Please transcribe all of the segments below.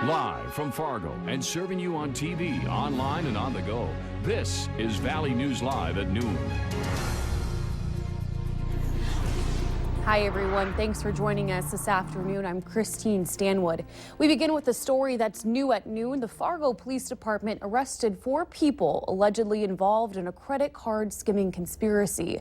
Live from Fargo and serving you on TV, online, and on the go. This is Valley News Live at noon. Hi, everyone. Thanks for joining us this afternoon. I'm Christine Stanwood. We begin with a story that's new at noon. The Fargo Police Department arrested 4 people allegedly involved in a credit card skimming conspiracy.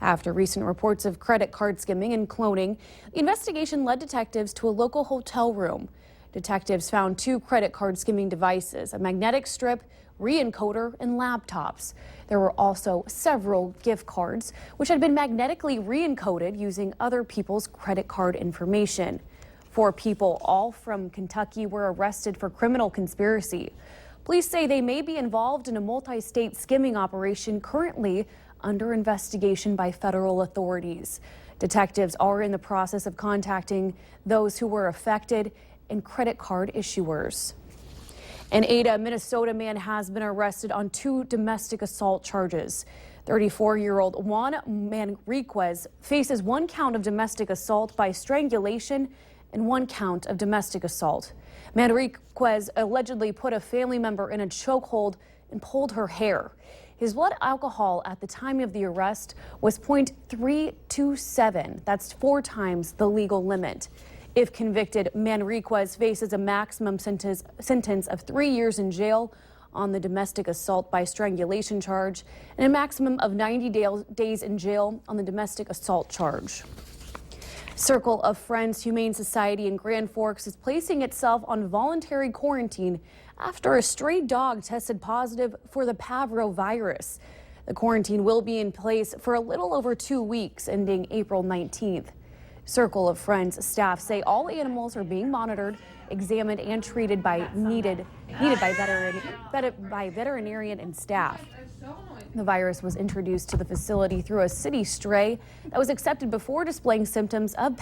After recent reports of credit card skimming and cloning, the investigation led detectives to a local hotel room. Detectives found 2 credit card skimming devices, a magnetic strip, re-encoder, and laptops. There were also several gift cards, which had been magnetically re-encoded using other people's credit card information. 4 people, all from Kentucky, were arrested for criminal conspiracy. Police say they may be involved in a multi-state skimming operation currently under investigation by federal authorities. Detectives are in the process of contacting those who were affected and credit card issuers. An Ada, Minnesota man has been arrested on 2 domestic assault charges. 34-year-old Juan Manriquez faces 1 count of domestic assault by strangulation and 1 count of domestic assault. Manriquez allegedly put a family member in a chokehold and pulled her hair. His blood alcohol at the time of the arrest was 0.327. That's 4 times the legal limit. If convicted, Manriquez faces a maximum sentence of 3 years in jail on the domestic assault by strangulation charge and a maximum of 90 days in jail on the domestic assault charge. Circle of Friends Humane Society in Grand Forks is placing itself on voluntary quarantine after a stray dog tested positive for the parvovirus. The quarantine will be in place for a little over 2 weeks, ending April 19th. Circle of Friends staff say all animals are being monitored, examined, and treated by needed by veterinarian and staff. The virus was introduced to the facility through a city stray that was accepted before displaying symptoms of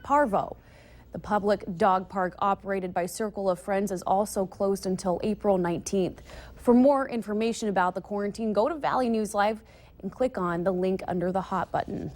parvo. The public dog park operated by Circle of Friends is also closed until April 19th. For more information about the quarantine, go to Valley News Live and click on the link under the hot button.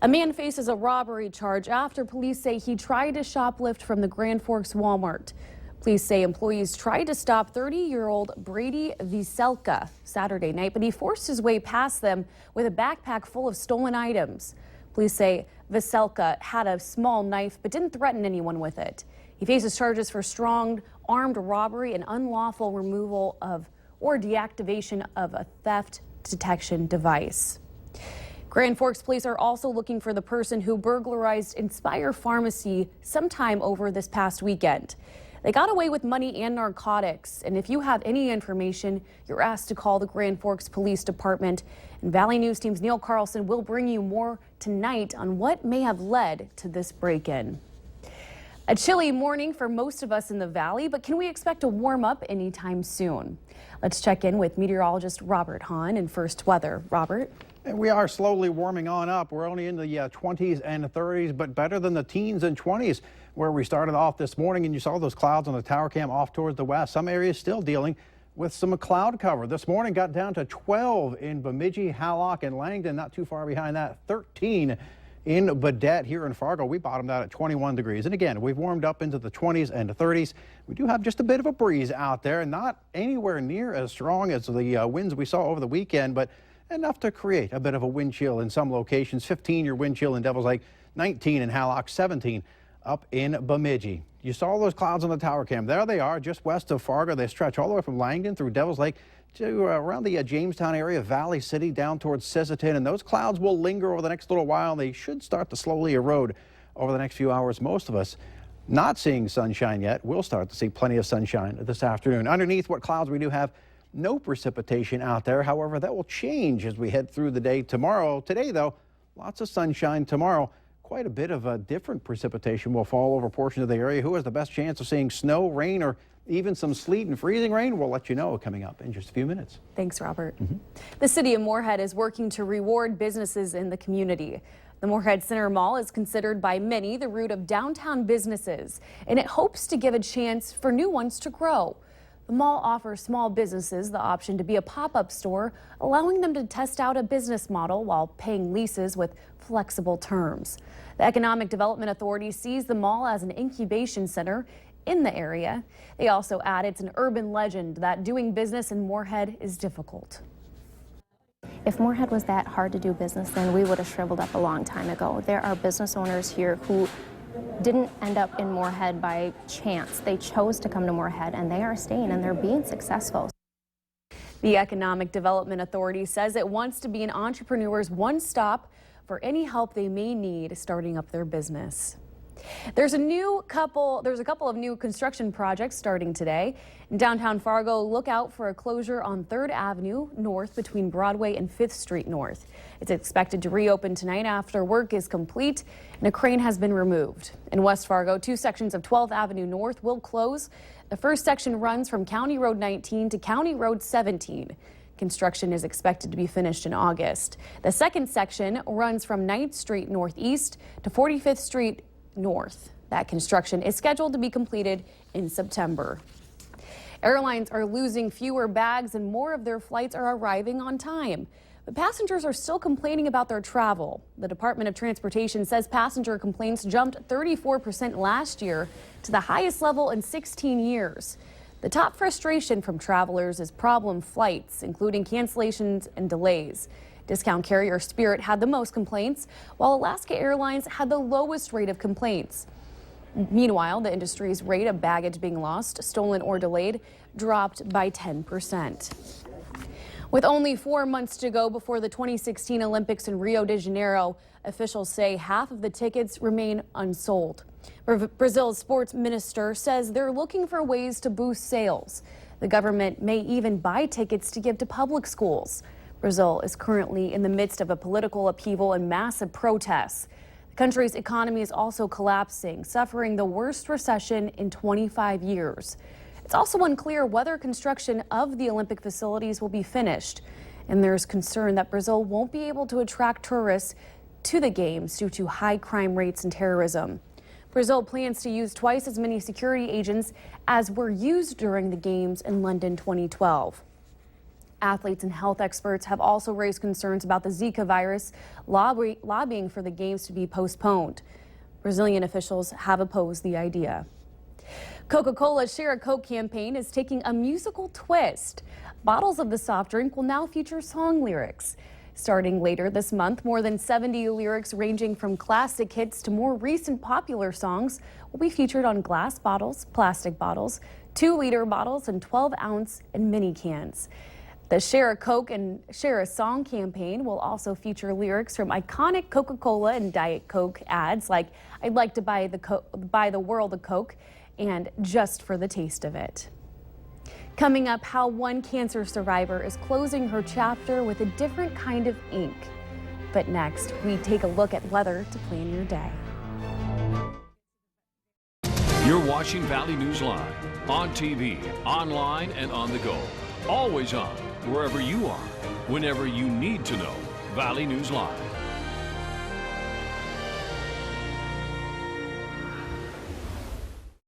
A man faces a robbery charge after police say he tried to shoplift from the Grand Forks Walmart. Police say employees tried to stop 30-year-old Brady Wieselka Saturday night, but he forced his way past them with a backpack full of stolen items. Police say Wieselka had a small knife but didn't threaten anyone with it. He faces charges for strong armed robbery and unlawful removal of or deactivation of a theft detection device. Grand Forks police are also looking for the person who burglarized Inspire Pharmacy sometime over this past weekend. They got away with money and narcotics, and if you have any information, you're asked to call the Grand Forks Police Department. And Valley News Team's Neil Carlson will bring you more tonight on what may have led to this break-in. A chilly morning for most of us in the valley, but can we expect to warm up anytime soon? Let's check in with meteorologist Robert Hahn in First Weather. Robert? And we are slowly warming on up. We're only in the 20s and 30s, but better than the teens and 20s where we started off this morning. And you saw those clouds on the tower cam off towards the west. Some areas still dealing with some cloud cover. This morning got down to 12 in Bemidji, Hallock, and Langdon. Not too far behind that, 13 in Baudette. Here in Fargo, we bottomed out at 21 degrees. And again, we've warmed up into the 20s and 30s. We do have just a bit of a breeze out there, and not anywhere near as strong as the winds we saw over the weekend, but enough to create a bit of a wind chill in some locations. 15-year wind chill in Devils Lake, 19 in Hallock, 17 up in Bemidji. You saw those clouds on the tower cam. There they are, just west of Fargo. They stretch all the way from Langdon through Devils Lake to around the Jamestown area, Valley City, down towards Sisseton. And those clouds will linger over the next little while. They should start to slowly erode over the next few hours. Most of us not seeing sunshine yet. We'll start to see plenty of sunshine this afternoon. Underneath what clouds we do have, no precipitation out there. However, that will change as we head through the day tomorrow. Today, though, lots of sunshine tomorrow. Quite a bit of a different precipitation will fall over portions of the area. Who has the best chance of seeing snow, rain, or even some sleet and freezing rain? We'll let you know coming up in just a few minutes. Thanks, Robert. The city of Moorhead is working to reward businesses in the community. The Moorhead Center Mall is considered by many the root of downtown businesses, and it hopes to give a chance for new ones to grow. The mall offers small businesses the option to be a pop-up store, allowing them to test out a business model while paying leases with flexible terms. The Economic Development Authority sees the mall as an incubation center in the area. They also add it's an urban legend that doing business in Moorhead is difficult. If Moorhead was that hard to do business, then we would have shriveled up a long time ago. There are business owners here who didn't end up in Moorhead by chance. They chose to come to Moorhead, and they are staying, and they're being successful. The Economic Development Authority says it wants to be an entrepreneur's one-stop for any help they may need starting up their business. There's a couple of new construction projects starting today. In downtown Fargo, look out for a closure on 3rd Avenue North between Broadway and 5th Street North. It's expected to reopen tonight after work is complete and a crane has been removed. In West Fargo, 2 sections of 12th Avenue North will close. The first section runs from County Road 19 to County Road 17. Construction is expected to be finished in August. The second section runs from 9th Street Northeast to 45th Street North. That construction is scheduled to be completed in September. Airlines are losing fewer bags and more of their flights are arriving on time. But passengers are still complaining about their travel. The Department of Transportation says passenger complaints jumped 34% last year to the highest level in 16 years. The top frustration from travelers is problem flights, including cancellations and delays. Discount carrier Spirit had the most complaints, while Alaska Airlines had the lowest rate of complaints. Meanwhile, the industry's rate of baggage being lost, stolen, or delayed dropped by 10%. With only 4 months to go before the 2016 Olympics in Rio de Janeiro, officials say half of the tickets remain unsold. Brazil's sports minister says they're looking for ways to boost sales. The government may even buy tickets to give to public schools. Brazil is currently in the midst of a political upheaval and massive protests. The country's economy is also collapsing, suffering the worst recession in 25 years. It's also unclear whether construction of the Olympic facilities will be finished. And there's concern that Brazil won't be able to attract tourists to the games due to high crime rates and terrorism. Brazil plans to use twice as many security agents as were used during the games in London 2012. Athletes and health experts have also raised concerns about the Zika virus, lobbying for the games to be postponed. Brazilian officials have opposed the idea. Coca-Cola's Share a Coke campaign is taking a musical twist. Bottles of the soft drink will now feature song lyrics. Starting later this month, more than 70 lyrics ranging from classic hits to more recent popular songs will be featured on glass bottles, plastic bottles, 2-liter bottles, and 12-ounce and mini cans. The Share a Coke and Share a Song campaign will also feature lyrics from iconic Coca-Cola and Diet Coke ads like "I'd like to buy the world a Coke" and "Just for the taste of it." Coming up, how one cancer survivor is closing her chapter with a different kind of ink. But next, we take a look at weather to plan your day. You're watching Valley News Live on TV, online, and on the go. Always on, wherever you are, whenever you need to know. Valley News Live.